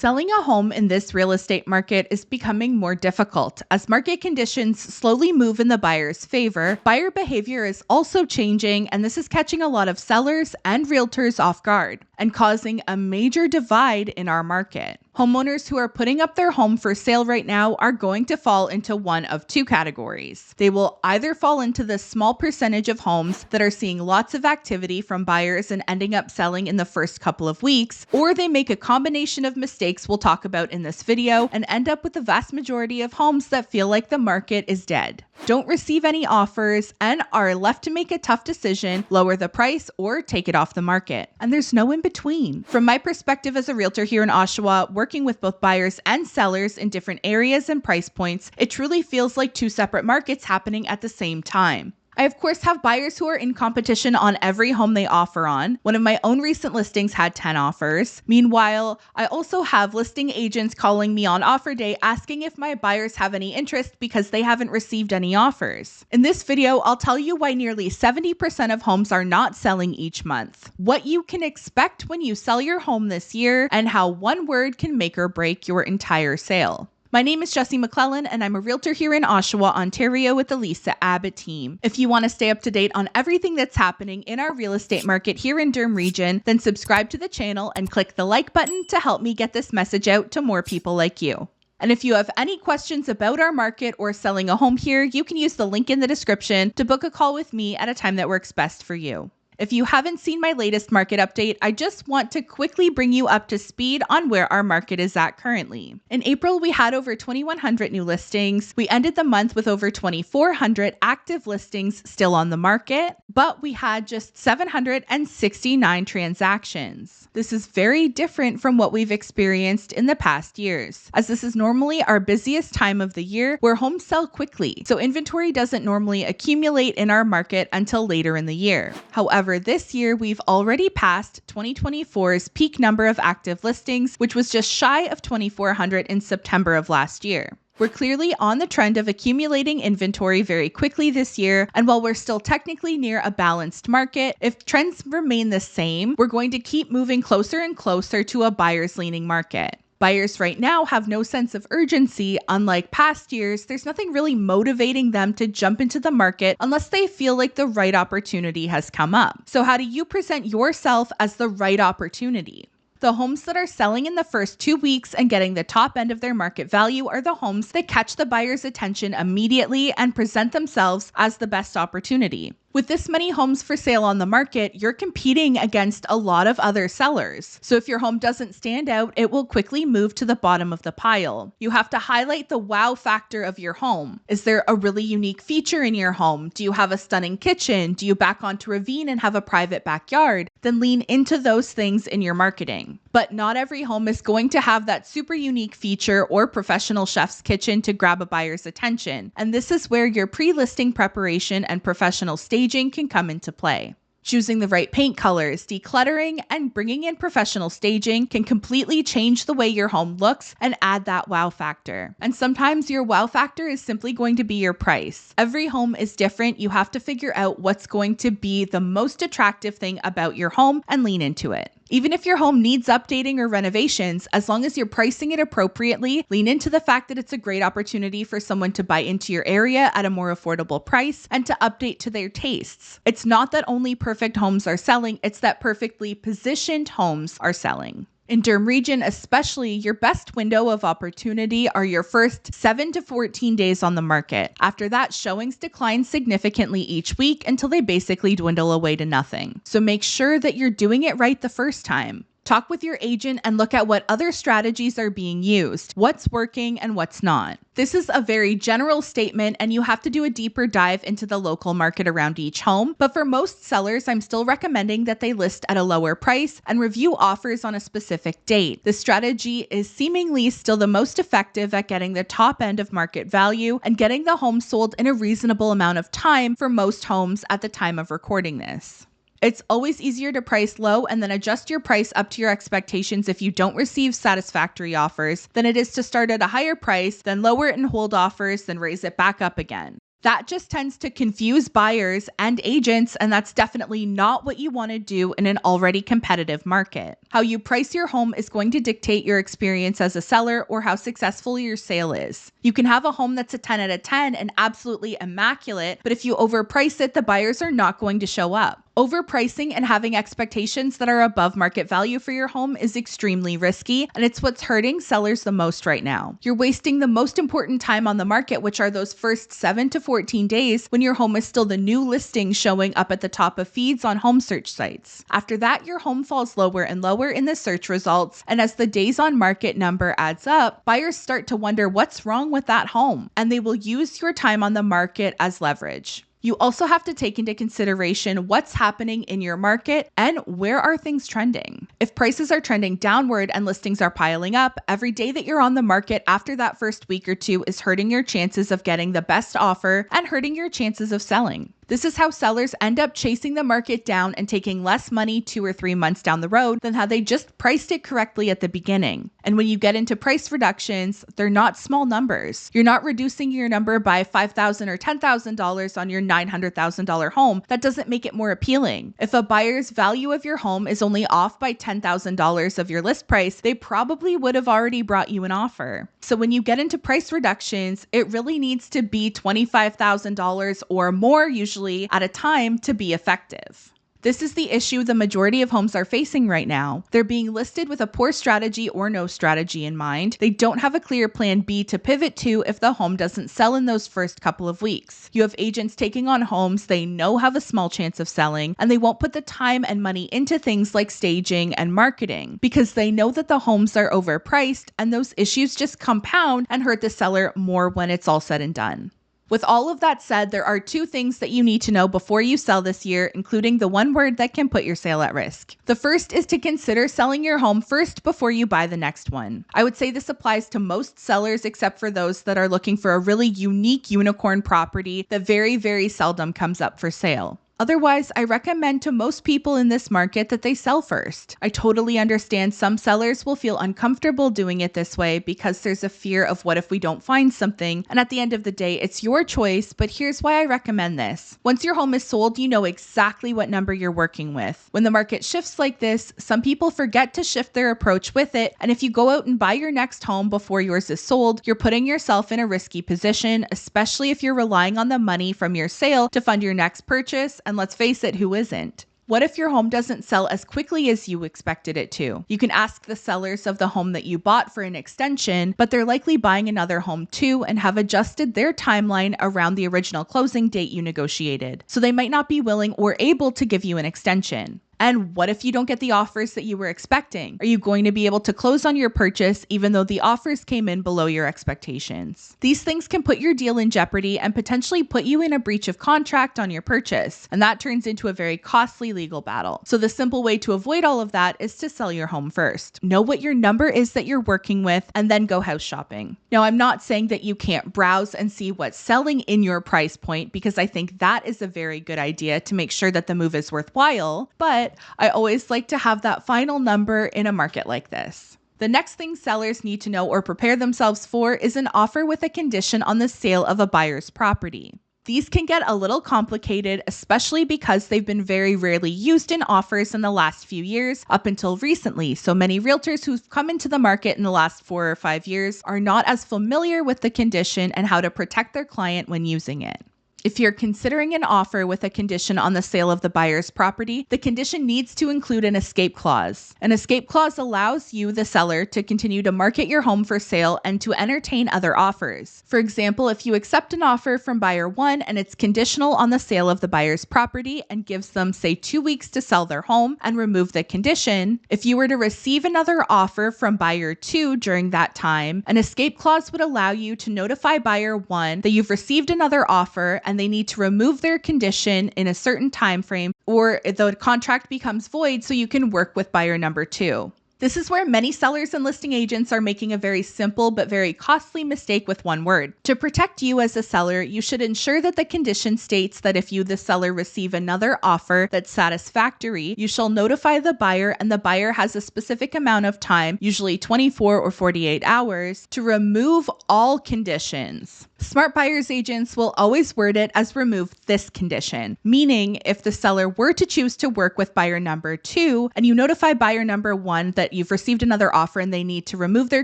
Selling a home in this real estate market is becoming more difficult. As market conditions slowly move in the buyer's favor, buyer behavior is also changing, and this is catching a lot of sellers and realtors off guard and causing a major divide in our market. Homeowners who are putting up their home for sale right now are going to fall into one of two categories. They will either fall into the small percentage of homes that are seeing lots of activity from buyers and ending up selling in the first couple of weeks, or they make a combination of mistakes we'll talk about in this video and end up with the vast majority of homes that feel like the market is dead, don't receive any offers, and are left to make a tough decision, lower the price, or take it off the market. And there's no in between. From my perspective as a realtor here in Oshawa, working with both buyers and sellers in different areas and price points, it truly feels like two separate markets happening at the same time. I, of course, have buyers who are in competition on every home they offer on. One of my own recent listings had 10 offers. Meanwhile, I also have listing agents calling me on offer day asking if my buyers have any interest because they haven't received any offers. In this video, I'll tell you why nearly 70% of homes are not selling each month, what you can expect when you sell your home this year, and how one word can make or break your entire sale. My name is Jessie McClellan, and I'm a realtor here in Oshawa, Ontario with the Lisa Abbott team. If you want to stay up to date on everything that's happening in our real estate market here in Durham region, then subscribe to the channel and click the like button to help me get this message out to more people like you. And if you have any questions about our market or selling a home here, you can use the link in the description to book a call with me at a time that works best for you. If you haven't seen my latest market update, I just want to quickly bring you up to speed on where our market is at currently. In April, we had over 2,100 new listings. We ended the month with over 2,400 active listings still on the market, but we had just 769 transactions. This is very different from what we've experienced in the past years, as this is normally our busiest time of the year where homes sell quickly, so inventory doesn't normally accumulate in our market until later in the year. However, this year, we've already passed 2024's peak number of active listings, which was just shy of 2,400 in September of last year. We're clearly on the trend of accumulating inventory very quickly this year, and while we're still technically near a balanced market, if trends remain the same, we're going to keep moving closer and closer to a buyer's leaning market. Buyers right now have no sense of urgency. Unlike past years, there's nothing really motivating them to jump into the market unless they feel like the right opportunity has come up. So how do you present yourself as the right opportunity? The homes that are selling in the first 2 weeks and getting the top end of their market value are the homes that catch the buyer's attention immediately and present themselves as the best opportunity. With this many homes for sale on the market, you're competing against a lot of other sellers. So if your home doesn't stand out, it will quickly move to the bottom of the pile. You have to highlight the wow factor of your home. Is there a really unique feature in your home? Do you have a stunning kitchen? Do you back onto a ravine and have a private backyard? Then lean into those things in your marketing. But not every home is going to have that super unique feature or professional chef's kitchen to grab a buyer's attention. And this is where your pre-listing preparation and professional staging can come into play. Choosing the right paint colors, decluttering, and bringing in professional staging can completely change the way your home looks and add that wow factor. And sometimes your wow factor is simply going to be your price. Every home is different. You have to figure out what's going to be the most attractive thing about your home and lean into it. Even if your home needs updating or renovations, as long as you're pricing it appropriately, lean into the fact that it's a great opportunity for someone to buy into your area at a more affordable price and to update to their tastes. It's not that only perfect homes are selling, it's that perfectly positioned homes are selling. In Durham region especially, your best window of opportunity are your first 7 to 14 days on the market. After that, showings decline significantly each week until they basically dwindle away to nothing. So make sure that you're doing it right the first time. Talk with your agent and look at what other strategies are being used, what's working and what's not. This is a very general statement, and you have to do a deeper dive into the local market around each home. But for most sellers, I'm still recommending that they list at a lower price and review offers on a specific date. This strategy is seemingly still the most effective at getting the top end of market value and getting the home sold in a reasonable amount of time for most homes at the time of recording this. It's always easier to price low and then adjust your price up to your expectations if you don't receive satisfactory offers than it is to start at a higher price, then lower it and hold offers, then raise it back up again. That just tends to confuse buyers and agents, and that's definitely not what you want to do in an already competitive market. How you price your home is going to dictate your experience as a seller or how successful your sale is. You can have a home that's a 10 out of 10 and absolutely immaculate, but if you overprice it, the buyers are not going to show up. Overpricing and having expectations that are above market value for your home is extremely risky, and it's what's hurting sellers the most right now. You're wasting the most important time on the market, which are those first 7 to 14 days when your home is still the new listing showing up at the top of feeds on home search sites. After that, your home falls lower and lower in the search results, and as the days on market number adds up, buyers start to wonder what's wrong with that home, and they will use your time on the market as leverage. You also have to take into consideration what's happening in your market and where are things trending. If prices are trending downward and listings are piling up, every day that you're on the market after that first week or two is hurting your chances of getting the best offer and hurting your chances of selling. This is how sellers end up chasing the market down and taking less money 2 or 3 months down the road than how they just priced it correctly at the beginning. And when you get into price reductions, they're not small numbers. You're not reducing your number by $5,000 or $10,000 on your $900,000 home. That doesn't make it more appealing. If a buyer's value of your home is only off by $10,000 of your list price, they probably would have already brought you an offer. So when you get into price reductions, it really needs to be $25,000 or more usually at a time to be effective. This is the issue the majority of homes are facing right now. They're being listed with a poor strategy or no strategy in mind. They don't have a clear plan B to pivot to if the home doesn't sell in those first couple of weeks. You have agents taking on homes they know have a small chance of selling, and they won't put the time and money into things like staging and marketing because they know that the homes are overpriced, and those issues just compound and hurt the seller more when it's all said and done. With all of that said, there are 2 things that you need to know before you sell this year, including the one word that can put your sale at risk. The first is to consider selling your home first before you buy the next one. I would say this applies to most sellers except for those that are looking for a really unique unicorn property that very, very seldom comes up for sale. Otherwise, I recommend to most people in this market that they sell first. I totally understand some sellers will feel uncomfortable doing it this way because there's a fear of what if we don't find something, and at the end of the day, it's your choice, but here's why I recommend this. Once your home is sold, you know exactly what number you're working with. When the market shifts like this, some people forget to shift their approach with it, and if you go out and buy your next home before yours is sold, you're putting yourself in a risky position, especially if you're relying on the money from your sale to fund your next purchase. And let's face it, who isn't? What if your home doesn't sell as quickly as you expected it to? You can ask the sellers of the home that you bought for an extension, but they're likely buying another home too and have adjusted their timeline around the original closing date you negotiated. So they might not be willing or able to give you an extension. And what if you don't get the offers that you were expecting? Are you going to be able to close on your purchase even though the offers came in below your expectations? These things can put your deal in jeopardy and potentially put you in a breach of contract on your purchase, and that turns into a very costly legal battle. So the simple way to avoid all of that is to sell your home first. Know what your number is that you're working with and then go house shopping. Now, I'm not saying that you can't browse and see what's selling in your price point because I think that is a very good idea to make sure that the move is worthwhile, but I always like to have that final number in a market like this. The next thing sellers need to know or prepare themselves for is an offer with a condition on the sale of a buyer's property. These can get a little complicated, especially because they've been very rarely used in offers in the last few years up until recently. So many realtors who've come into the market in the last 4 or 5 years are not as familiar with the condition and how to protect their client when using it. If you're considering an offer with a condition on the sale of the buyer's property, the condition needs to include an escape clause. An escape clause allows you, the seller, to continue to market your home for sale and to entertain other offers. For example, if you accept an offer from buyer 1 and it's conditional on the sale of the buyer's property and gives them, say, 2 weeks to sell their home and remove the condition, if you were to receive another offer from buyer 2 during that time, an escape clause would allow you to notify buyer 1 that you've received another offer and they need to remove their condition in a certain time frame, or the contract becomes void so you can work with buyer number 2. This is where many sellers and listing agents are making a very simple but very costly mistake with one word. To protect you as a seller, you should ensure that the condition states that if you, the seller, receive another offer that's satisfactory, you shall notify the buyer, and the buyer has a specific amount of time, usually 24 or 48 hours, to remove all conditions. Smart buyer's agents will always word it as remove this condition, meaning if the seller were to choose to work with buyer number 2 and you notify buyer number 1 that you've received another offer and they need to remove their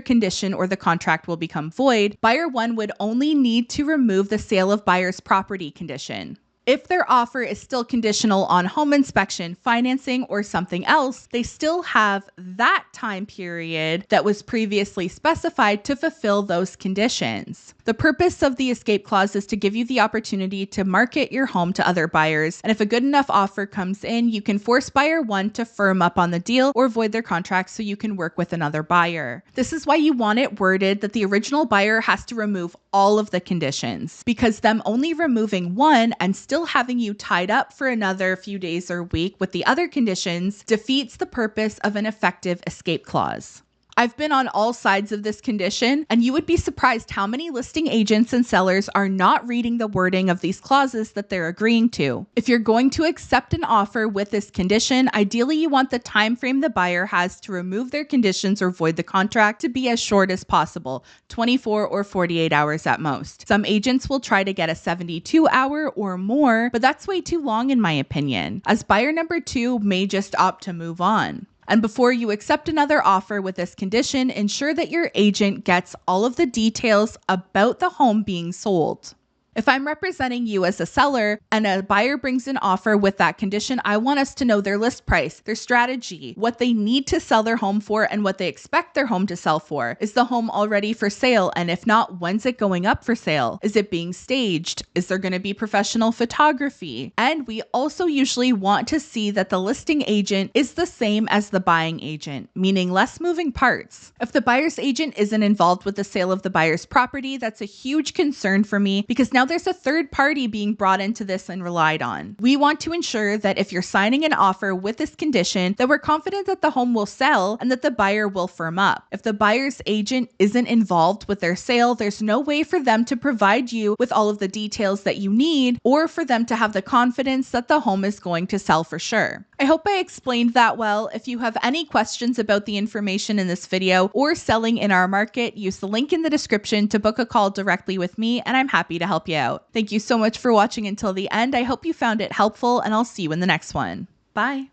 condition or the contract will become void, buyer 1 would only need to remove the sale of buyer's property condition. If their offer is still conditional on home inspection, financing, or something else, they still have that time period that was previously specified to fulfill those conditions. The purpose of the escape clause is to give you the opportunity to market your home to other buyers, and if a good enough offer comes in, you can force buyer 1 to firm up on the deal or void their contract so you can work with another buyer. This is why you want it worded that the original buyer has to remove all of the conditions, because them only removing one and still having you tied up for another few days or week with the other conditions defeats the purpose of an effective escape clause. I've been on all sides of this condition, and you would be surprised how many listing agents and sellers are not reading the wording of these clauses that they're agreeing to. If you're going to accept an offer with this condition, ideally you want the time frame the buyer has to remove their conditions or void the contract to be as short as possible, 24 or 48 hours at most. Some agents will try to get a 72-hour or more, but that's way too long in my opinion, as buyer number 2 may just opt to move on. And before you accept another offer with this condition, ensure that your agent gets all of the details about the home being sold. If I'm representing you as a seller and a buyer brings an offer with that condition, I want us to know their list price, their strategy, what they need to sell their home for, and what they expect their home to sell for. Is the home already for sale? And if not, when's it going up for sale? Is it being staged? Is there going to be professional photography? And we also usually want to see that the listing agent is the same as the buying agent, meaning less moving parts. If the buyer's agent isn't involved with the sale of the buyer's property, that's a huge concern for me because now there's a third party being brought into this and relied on. We want to ensure that if you're signing an offer with this condition, that we're confident that the home will sell and that the buyer will firm up. If the buyer's agent isn't involved with their sale, there's no way for them to provide you with all of the details that you need or for them to have the confidence that the home is going to sell for sure. I hope I explained that well. If you have any questions about the information in this video or selling in our market, use the link in the description to book a call directly with me, and I'm happy to help you out. Thank you so much for watching until the end. I hope you found it helpful, and I'll see you in the next one. Bye.